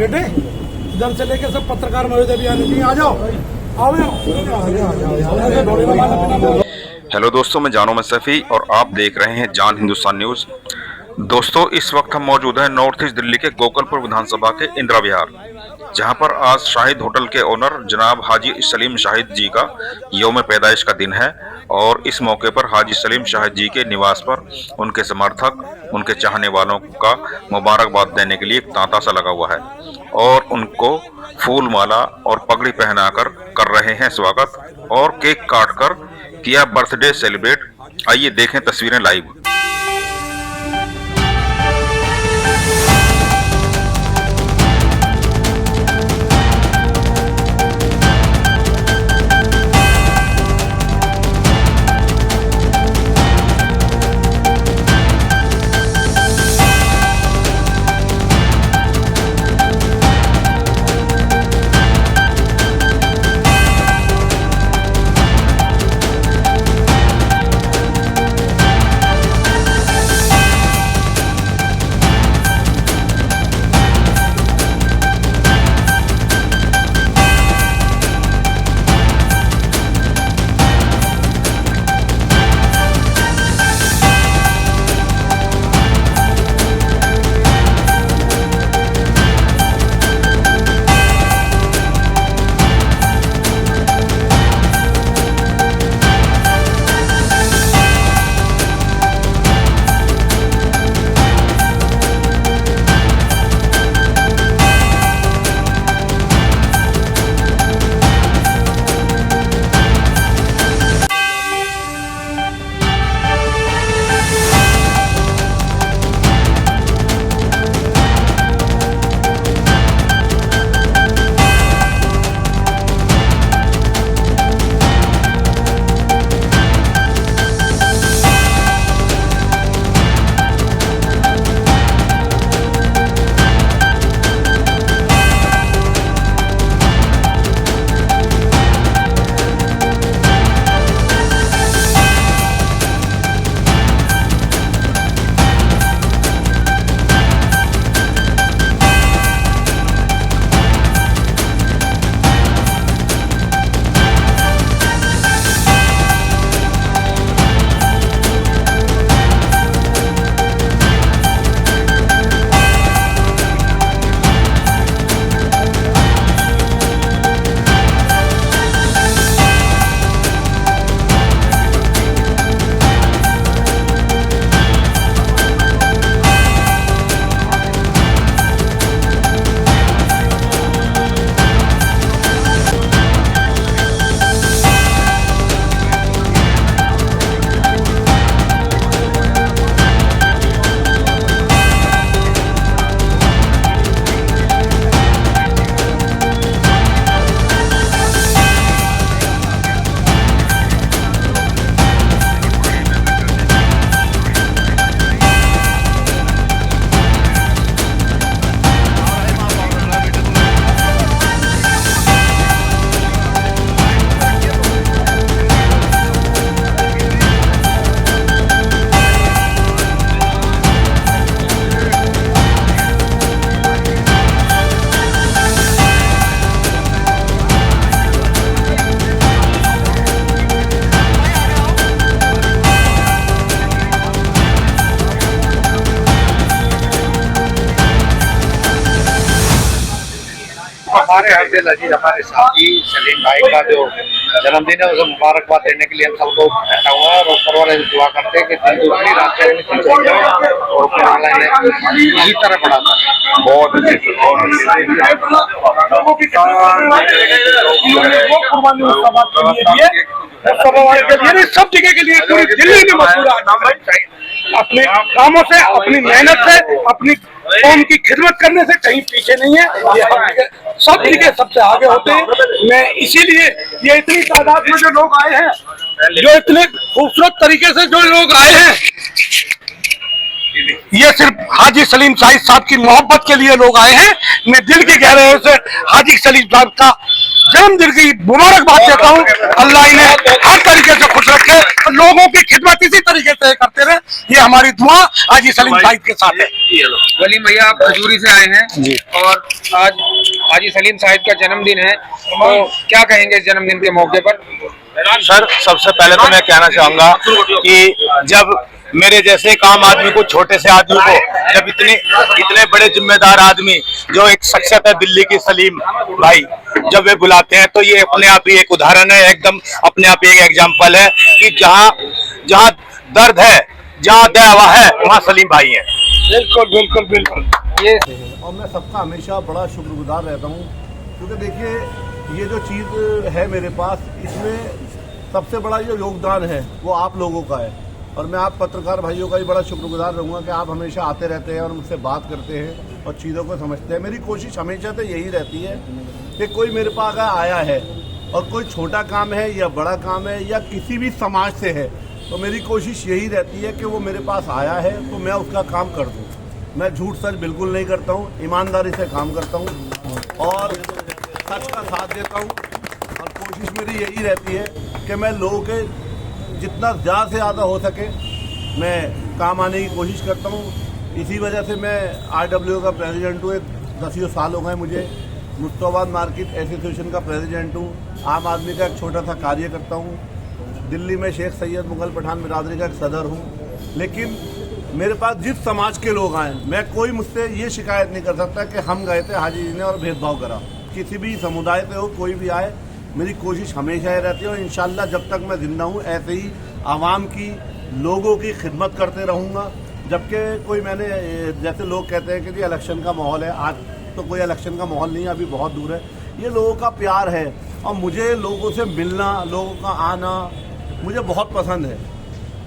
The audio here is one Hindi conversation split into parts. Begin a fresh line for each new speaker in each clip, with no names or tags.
बेटे इधर से लेके सब पत्रकार महोदय भी आने आ जाओ।
हेलो दोस्तों, मैं जानो मैं सफ़ी और आप देख रहे हैं जान हिंदुस्तान न्यूज़। दोस्तों, इस वक्त हम मौजूद हैं नॉर्थ ईस्ट दिल्ली के गोकलपुर विधानसभा के इंदिरा विहार, जहां पर आज शाहिद होटल के ओनर जनाब हाजी सलीम शाहिद जी का यौम पैदाइश का दिन है और इस मौके पर हाजी सलीम शाहिद जी के निवास पर उनके समर्थक, उनके चाहने वालों का मुबारकबाद देने के लिए एक तांता सा लगा हुआ है और उनको फूल माला और पगड़ी पहनाकर कर रहे हैं स्वागत और केक काट कर किया बर्थडे सेलिब्रेट। आइए देखें तस्वीरें लाइव।
हमारे हर दिल अजीज हमारे साथी सलीम भाई का जो जन्मदिन है उसे मुबारकबाद देने के लिए हम सब लोग इकट्ठा हुआ है और ऊपर वाले से दुआ करते हैं कि दिन दूसरी रात और ऊपर वाला ने इसी तरह बढ़ाता है। बहुत
अच्छे सब जगह के लिए पूरी दिल्ली में मशहूर है। अपने कामों से, अपनी मेहनत से, अपनी कौम की खिदमत करने से कहीं पीछे नहीं है। ये सब जगह सबसे आगे होते हैं। मैं इसीलिए ये इतनी तादाद में जो लोग आए हैं, जो इतने खूबसूरत तरीके से जो लोग आए हैं, ये सिर्फ हाजी सलीम शाहिद साहब की मोहब्बत के लिए लोग आए हैं। मैं दिल की गहराइयों से हाजी सलीम साहब का जन्मदिन की मुबारकबाद देता हूँ। अल्लाह इन्हें हर तरीके से खुश रखे, लोगों की खिदमत इसी तरीके से करते रहे। ये हमारी दुआ हाजी सलीम साहिब के साथ है।
वलीम भैया, आप खजूरी से आए हैं और आज हाजी सलीम साहिब का जन्मदिन है, तो क्या कहेंगे इस जन्मदिन के मौके पर?
सर, सबसे पहले तो मैं कहना चाहूंगा कि जब मेरे जैसे एक आम आदमी को, छोटे से आदमी को, जब इतने बड़े जिम्मेदार आदमी जो एक शख्सियत है दिल्ली की, सलीम भाई, जब वे बुलाते हैं तो ये अपने आप ही एक उदाहरण है, एकदम अपने आप ही एक एग्जाम्पल है कि जहाँ दर्द है, जहाँ दया है, वहाँ सलीम भाई है।
बिल्कुल बिल्कुल बिल्कुल।
ये
और मैं सबका हमेशा बड़ा शुक्रगुजार रहता हूँ, क्योंकि देखिए ये जो चीज़ है मेरे पास, इसमें सबसे बड़ा जो योगदान है वो आप लोगों का है। और मैं आप पत्रकार भाइयों का भी बड़ा शुक्रगुजार रहूँगा कि आप हमेशा आते रहते हैं और मुझसे बात करते हैं और चीज़ों को समझते हैं। मेरी कोशिश हमेशा से यही रहती है कि कोई मेरे पास अगर आया है और कोई छोटा काम है या बड़ा काम है या किसी भी समाज से है, तो मेरी कोशिश यही रहती है कि वो मेरे पास आया है तो मैं उसका काम कर दूँ। मैं झूठ सच बिल्कुल नहीं करता हूँ, ईमानदारी से काम करता हूँ और सच का साथ देता हूँ। और कोशिश मेरी यही रहती है कि मैं लोगों के जितना ज़्यादा से ज़्यादा हो सके मैं काम आने की कोशिश करता हूँ। इसी वजह से मैं RWA का प्रेसिडेंट हूँ, 10 साल हो गए मुझे। मुस्तफाबाद मार्केट एसोसिएशन का प्रेसिडेंट हूँ। आम आदमी का एक छोटा सा कार्य करता हूँ। दिल्ली में शेख सैयद मुगल पठान बिरादरी का एक सदर हूँ। लेकिन मेरे पास जिस समाज के लोग आए, मैं कोई मुझसे ये शिकायत नहीं कर सकता कि हम गए थे हाजी जी ने और भेदभाव करा। किसी भी समुदाय से हो, कोई भी आए, मेरी कोशिश हमेशा ये रहती है और इंशाल्लाह जब तक मैं जिंदा हूँ ऐसे ही आवाम की, लोगों की खिदमत करते रहूँगा। जबकि कोई मैंने, जैसे लोग कहते हैं कि जी इलेक्शन का माहौल है, आज तो कोई इलेक्शन का माहौल नहीं है, अभी बहुत दूर है। ये लोगों का प्यार है और मुझे लोगों से मिलना, लोगों का आना मुझे बहुत पसंद है।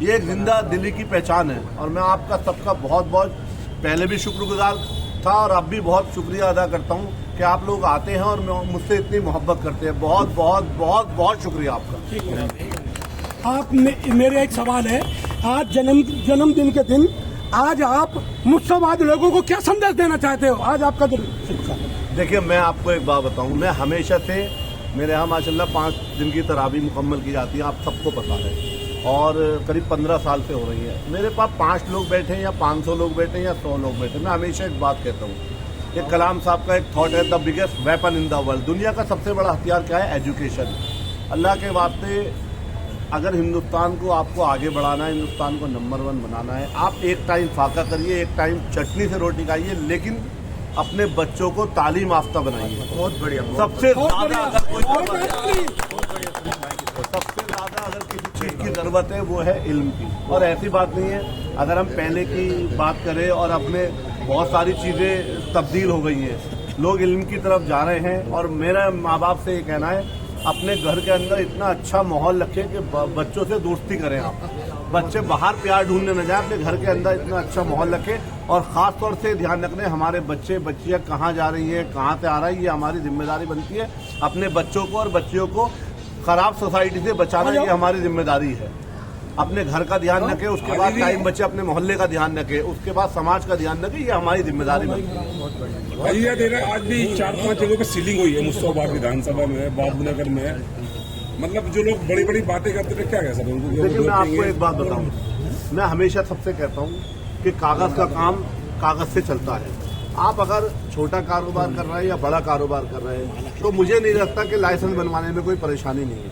ये एक जिंदा दिल्ली की पहचान है और मैं आपका सबका बहुत बहुत पहले भी शुक्रगुजार था और अब भी बहुत शुक्रिया अदा करता हूँ कि आप लोग आते हैं और मुझसे इतनी मोहब्बत करते हैं। बहुत बहुत बहुत बहुत शुक्रिया आपका।
आप मेरे एक सवाल है, आज जन्मदिन के दिन आज आप मुस्तफाबाद लोगों को क्या संदेश देना चाहते हो? आज आपका दिन।
देखिए, मैं आपको एक बात बताऊं, मैं हमेशा से, मेरे यहाँ माशाल्लाह 5 दिन की तरावी मुकम्मल की जाती है, आप सबको पता है, और करीब 15 साल से हो रही है। मेरे पास 5 लोग बैठे हैं या 500 लोग बैठे हैं या 100 लोग बैठे, मैं हमेशा एक बात कहता हूँ, ये कलाम साहब का एक थॉट है, the biggest weapon in the world. दुनिया का सबसे बड़ा हथियार क्या है? एजुकेशन। अल्लाह के वास्ते अगर हिंदुस्तान को आपको आगे बढ़ाना है, हिंदुस्तान को नंबर 1 बनाना है, आप एक टाइम फाका करिए, एक टाइम चटनी से रोटी खाइए, लेकिन अपने बच्चों को तालीम याफ्ता बनाइए। बहुत बढ़िया। सबसे ज्यादा अगर किसी चीज की जरूरत है वो है इल्म की। और ऐसी बात नहीं है, अगर हम पहले की बात करें और अपने बहुत सारी चीजें तब्दील हो गई हैं, लोग इल्म की तरफ जा रहे हैं। और मेरा माँ बाप से ये कहना है, अपने घर के अंदर इतना अच्छा माहौल रखें कि बच्चों से दोस्ती करें। आप बच्चे बाहर प्यार ढूंढने न जाए, अपने घर के अंदर इतना अच्छा माहौल रखें। और खास तौर से ध्यान रखने, हमारे बच्चे बच्चियां कहाँ जा रही है, कहाँ से आ रही है, ये हमारी जिम्मेदारी बनती है। अपने बच्चों को और बच्चियों को खराब सोसाइटी से बचाना ये हमारी जिम्मेदारी है। अपने घर का ध्यान रखें, उसके बाद टाइम बचे अपने मोहल्ले का ध्यान रखें, उसके बाद समाज का ध्यान रखें, ये हमारी जिम्मेदारी बनती है।
भैया दे रहे, आज भी 4-5 जगहों पे सीलिंग हुई है, मुस्तफाबाद विधानसभा में, बाबूनगर में। मतलब जो लोग बड़ी बड़ी बातें करते थे, क्या कह सकते हैं?
देखिए, मैं आपको एक बात बताऊं, मैं हमेशा सबसे कहता हूं कि कागज का काम कागज से चलता है। आप अगर छोटा कारोबार कर रहे हैं या बड़ा कारोबार कर रहे हैं, तो मुझे नहीं लगता कि लाइसेंस बनवाने में कोई परेशानी नहीं है।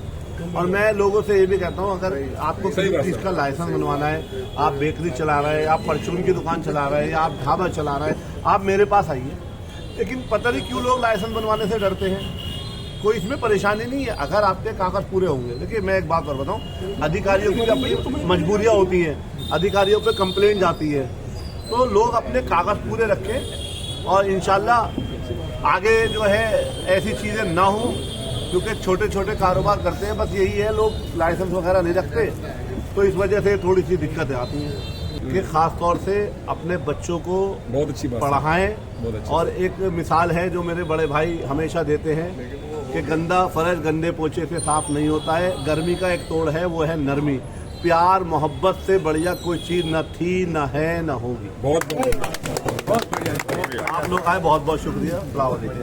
और मैं लोगों से ये भी कहता हूं, अगर आपको किसी चीज का लाइसेंस बनवाना है, आप बेकरी चला रहे हैं, आप परचून की दुकान चला रहे हैं, आप ढाबा चला रहे हैं, आप मेरे पास आइए। लेकिन पता नहीं क्यों लोग लाइसेंस बनवाने से डरते हैं। कोई इसमें परेशानी नहीं है, अगर आपके कागज पूरे होंगे। देखिए, मैं एक बात और बताऊं, अधिकारियों की अपनी मजबूरियां होती हैं, अधिकारियों पे कंप्लेंट जाती है, तो लोग अपने कागज पूरे रखें और इंशाल्लाह आगे जो है ऐसी चीजें ना हो। क्योंकि छोटे छोटे कारोबार करते हैं, बस यही है, लोग लाइसेंस वगैरह नहीं रखते, तो इस वजह से थोड़ी सी दिक्कतें आती हैं। कि खास तौर से अपने बच्चों को
बहुत अच्छी बात
पढ़ाएं। और एक मिसाल है जो मेरे बड़े भाई हमेशा देते हैं कि गंदा फर्श गंदे पोछे से साफ नहीं होता है। गर्मी का एक तोड़ है, वो है नरमी। प्यार मोहब्बत से बढ़िया कोई चीज न थी, न है, न होगी।
बहुत बढ़िया।
आप लोग आए, बहुत बहुत शुक्रिया। अस्सलाम वालेकुम।